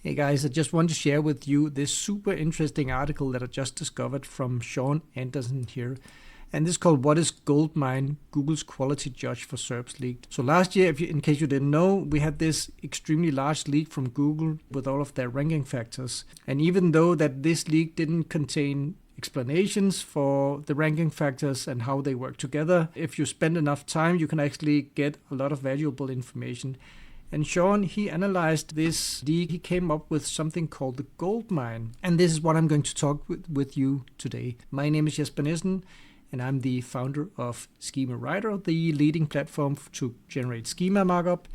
Hey guys, I just want to share with you this super interesting article that I just discovered from Sean Anderson here. And this is called What is Goldmine, Google's Quality Judge for SERPs Leaked. So last year, in case you didn't know, we had this extremely large leak from Google with all of their ranking factors. And even though that this leak didn't contain explanations for the ranking factors and how they work together, if you spend enough time, you can actually get a lot of valuable information. And Sean, he analyzed this leak. He came up with something called the Goldmine. And this is what I'm going to talk with you today. My name is Jesper Nissen, and I'm the founder of Schema Writer, the leading platform to generate schema markup,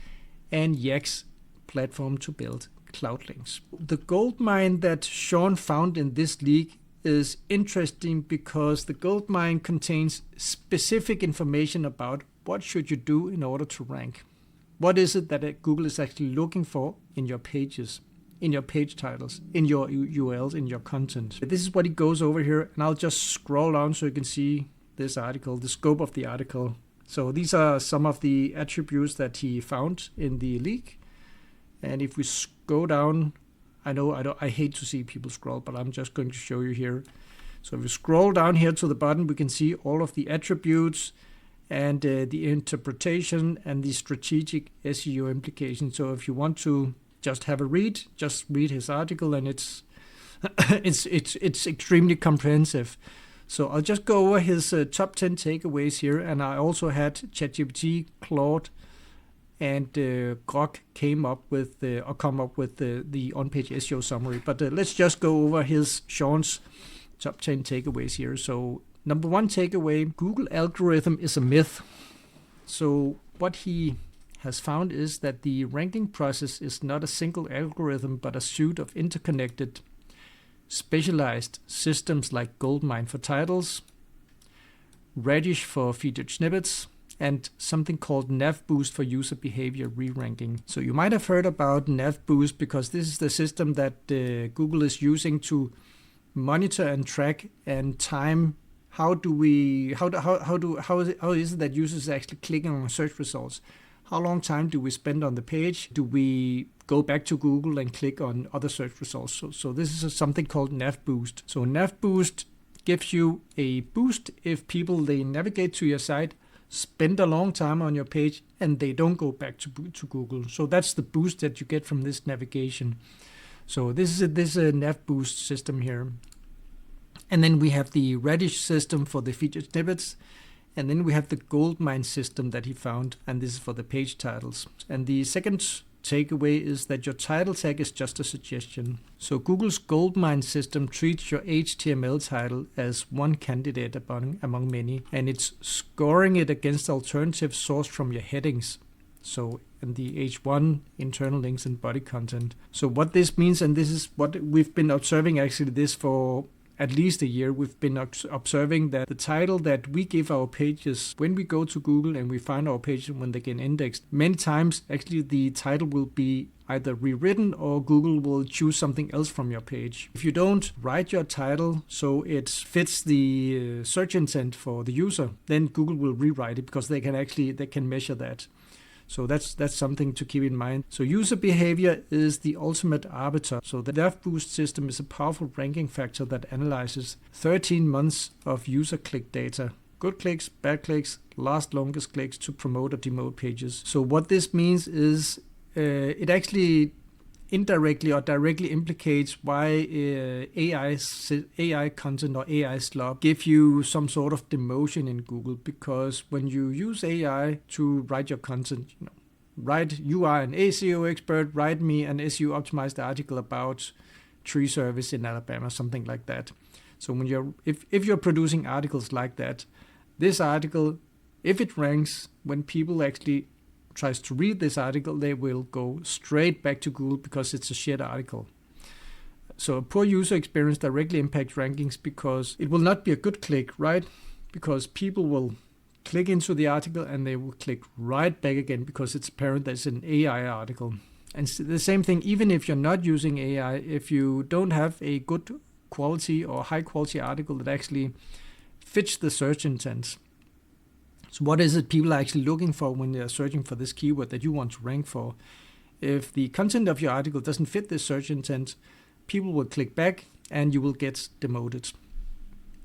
and Yax platform to build cloud links. The Goldmine that Sean found in this leak is interesting because the Goldmine contains specific information about what should you do in order to rank. What is it that Google is actually looking for in your pages, in your page titles, in your URLs, in your content? This is what he goes over here, and I'll just scroll down so you can see this article, the scope of the article. So these are some of the attributes that he found in the leak. And if we go down, I hate to see people scroll, but I'm just going to show you here. So if we scroll down here to the bottom, we can see all of the attributes and the interpretation and the strategic SEO implications. So if you want to just have a read, just read his article, and it's extremely comprehensive. So I'll just go over his top 10 takeaways here, and I also had ChatGPT, Claude, and Grok come up with the on-page SEO summary. But let's just go over Sean's top 10 takeaways here. So number one takeaway, Google algorithm is a myth. So what he has found is that the ranking process is not a single algorithm, but a suite of interconnected, specialized systems like Goldmine for titles, Radish for featured snippets, and something called NavBoost for user behavior re-ranking. So you might have heard about NavBoost because this is the system that Google is using to monitor and track and time how is it that users are actually clicking on search results? How long time do we spend on the page? Do we go back to Google and click on other search results? So this is something called NavBoost. So NavBoost gives you a boost if people, they navigate to your site, spend a long time on your page, and they don't go back to Google. So that's the boost that you get from this navigation. So this is a NavBoost system here. And then we have the Radish system for the featured snippets. And then we have the Goldmine system that he found, and this is for the page titles. And the second takeaway is that your title tag is just a suggestion. So Google's Goldmine system treats your HTML title as one candidate among many, and it's scoring it against alternatives sourced from your headings. So in the H1, internal links and body content. So what this means, and this is what we've been observing actually this for at least a year, we've been observing that the title that we give our pages, when we go to Google and we find our page when they get indexed, many times actually the title will be either rewritten or Google will choose something else from your page. If you don't write your title so it fits the search intent for the user, then Google will rewrite it because they can measure that. So that's something to keep in mind. So user behavior is the ultimate arbiter. So the NavBoost system is a powerful ranking factor that analyzes 13 months of user click data. Good clicks, bad clicks, last longest clicks to promote or demote pages. So what this means is it actually indirectly or directly implicates why AI content or AI slop give you some sort of demotion in Google, because when you use AI to write your content, you are an SEO expert, write me an SEO optimized article about tree service in Alabama, something like that. So when if you're producing articles like that, this article, if it ranks, when people actually tries to read this article, they will go straight back to Google because it's a shit article. So a poor user experience directly impacts rankings because it will not be a good click, right? Because people will click into the article and they will click right back again because it's apparent that it's an AI article. And the same thing, even if you're not using AI, if you don't have a good quality or high quality article that actually fits the search intent. So what is it people are actually looking for when they're searching for this keyword that you want to rank for? if the content of your article doesn't fit this search intent, people will click back and you will get demoted.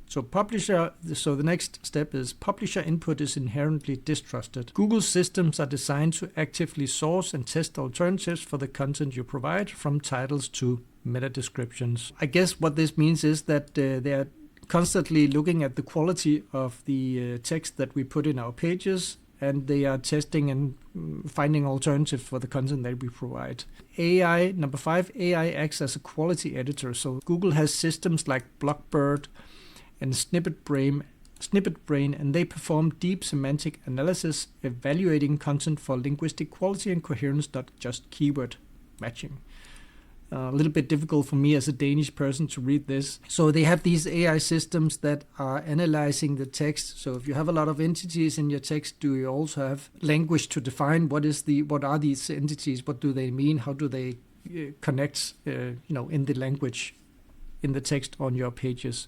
So the next step is publisher input is inherently distrusted. Google systems are designed to actively source and test alternatives for the content you provide, from titles to meta descriptions. I guess what this means is that they are constantly looking at the quality of the text that we put in our pages, and they are testing and finding alternatives for the content that we provide. AI, number 5, AI acts as a quality editor. So Google has systems like Blockbird and Snippet Brain, and they perform deep semantic analysis, evaluating content for linguistic quality and coherence, not just keyword matching. A little bit difficult for me as a Danish person to read this. So they have these AI systems that are analyzing the text. So if you have a lot of entities in your text, do you also have language to define what are these entities? What do they mean? How do they connect in the language, in the text on your pages?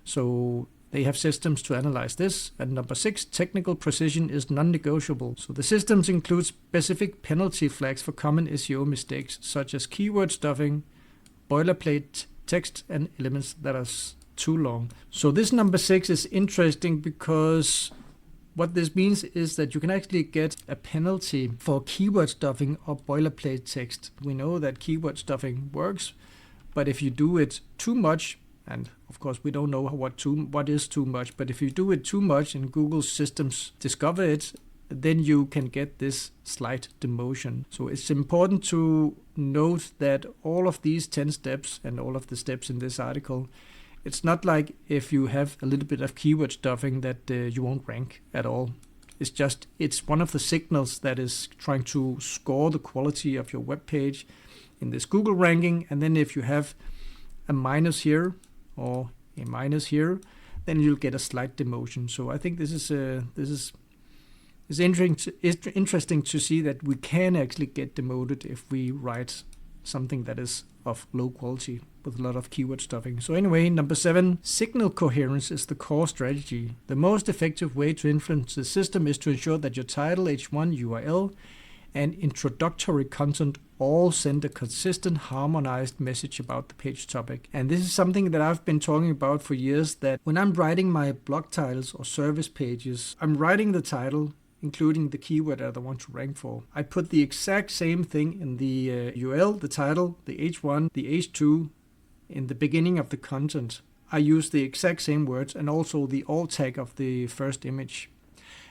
So they have systems to analyze this. And number 6, technical precision is non-negotiable. So the systems include specific penalty flags for common SEO mistakes, such as keyword stuffing, boilerplate text, and elements that are too long. So this number 6 is interesting because what this means is that you can actually get a penalty for keyword stuffing or boilerplate text. We know that keyword stuffing works, but if you do it too much, and of course, we don't know what is too much, but if you do it too much and Google's systems discover it, then you can get this slight demotion. So it's important to note that all of these 10 steps and all of the steps in this article, it's not like if you have a little bit of keyword stuffing that you won't rank at all. It's one of the signals that is trying to score the quality of your web page in this Google ranking. And then if you have a minus here, or a minus here, then you'll get a slight demotion. So I think this is interesting to see that we can actually get demoted if we write something that is of low quality with a lot of keyword stuffing. So anyway, number 7, signal coherence is the core strategy. The most effective way to influence the system is to ensure that your title, H1, URL, and introductory content all send a consistent, harmonized message about the page topic. And this is something that I've been talking about for years, that when I'm writing my blog titles or service pages, I'm writing the title, including the keyword that I want to rank for. I put the exact same thing in the URL, the title, the H1, the H2, in the beginning of the content. I use the exact same words and also the alt tag of the first image.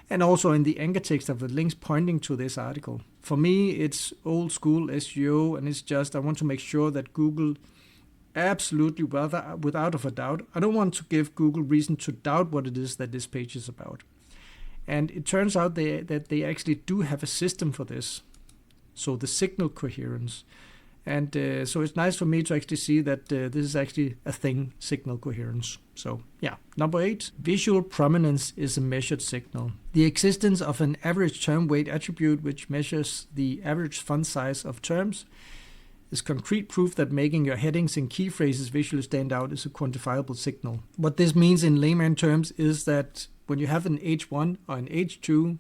And also in the anchor text of the links pointing to this article. For me, it's old school SEO, and it's just I want to make sure that Google absolutely, without a doubt, I don't want to give Google reason to doubt what it is that this page is about. And it turns out that they actually do have a system for this. So the signal coherence. And so it's nice for me to actually see that this is actually a thing, signal coherence. So yeah, number 8, visual prominence is a measured signal. The existence of an average term weight attribute, which measures the average font size of terms, is concrete proof that making your headings and key phrases visually stand out is a quantifiable signal. What this means in layman terms is that when you have an H1 or an H2,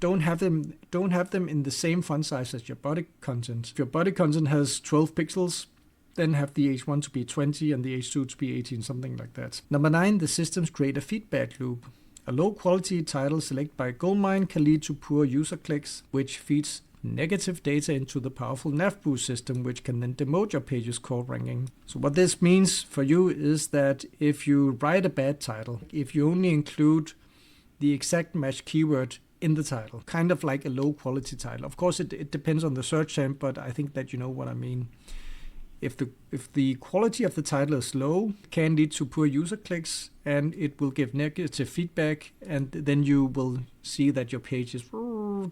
don't have them in the same font size as your body content. If your body content has 12 pixels, then have the H1 to be 20 and the H2 to be 18, something like that. Number 9, the systems create a feedback loop. A low quality title selected by Goldmine can lead to poor user clicks, which feeds negative data into the powerful nav boost system, which can then demote your page's core ranking. So what this means for you is that if you write a bad title, if you only include the exact match keyword in the title, kind of like a low quality title. Of course, it depends on the search term, but I think that you know what I mean. If the quality of the title is low, it can lead to poor user clicks, and it will give negative feedback, and then you will see that your page is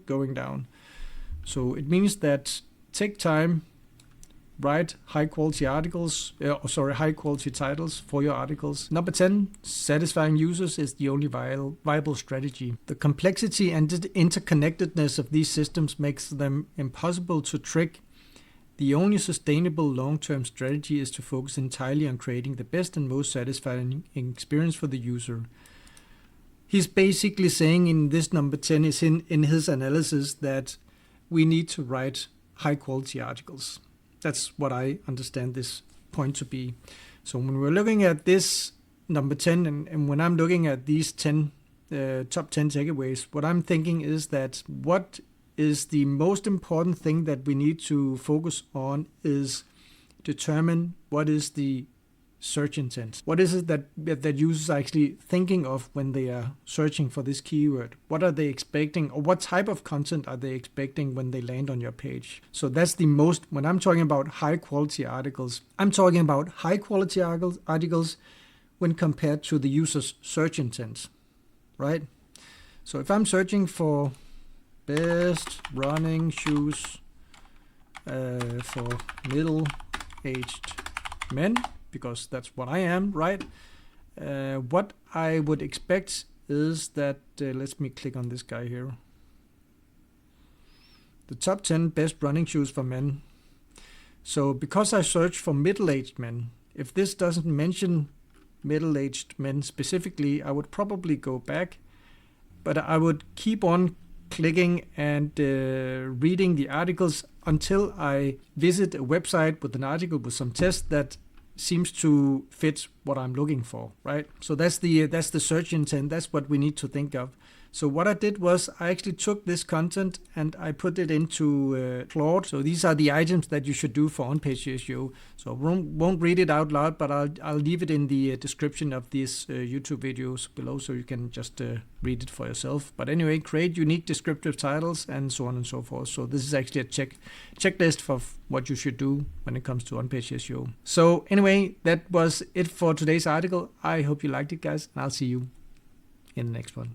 going down. So it means that take time, write high quality titles for your articles. Number 10, satisfying users is the only viable strategy. The complexity and interconnectedness of these systems makes them impossible to trick. The only sustainable long-term strategy is to focus entirely on creating the best and most satisfying experience for the user. He's basically saying in this number 10 is in his analysis that we need to write high quality articles. That's what I understand this point to be. So when we're looking at this number 10, and when I'm looking at these 10 top 10 takeaways, what I'm thinking is that what is the most important thing that we need to focus on is determine what is the search intent. What is it that users are actually thinking of when they are searching for this keyword? What are they expecting, or what type of content are they expecting when they land on your page? So that's the most, when I'm talking about high quality articles, I'm talking about high quality articles when compared to the user's search intent, right? So if I'm searching for best running shoes for middle-aged men, because that's what I am, right? What I would expect is that, let me click on this guy here. The top 10 best running shoes for men. So because I search for middle-aged men, if this doesn't mention middle-aged men specifically, I would probably go back, but I would keep on clicking and reading the articles until I visit a website with an article with some text that seems to fit what I'm looking for, right? So that's the search intent. That's what we need to think of. So what I did was I actually took this content and I put it into Claude. So these are the items that you should do for on-page SEO. So I won't read it out loud, but I'll leave it in the description of these YouTube videos below, so you can just read it for yourself. But anyway, create unique descriptive titles and so on and so forth. So this is actually a checklist for what you should do when it comes to on-page SEO. So anyway, that was it for today's article. I hope you liked it, guys, and I'll see you in the next one.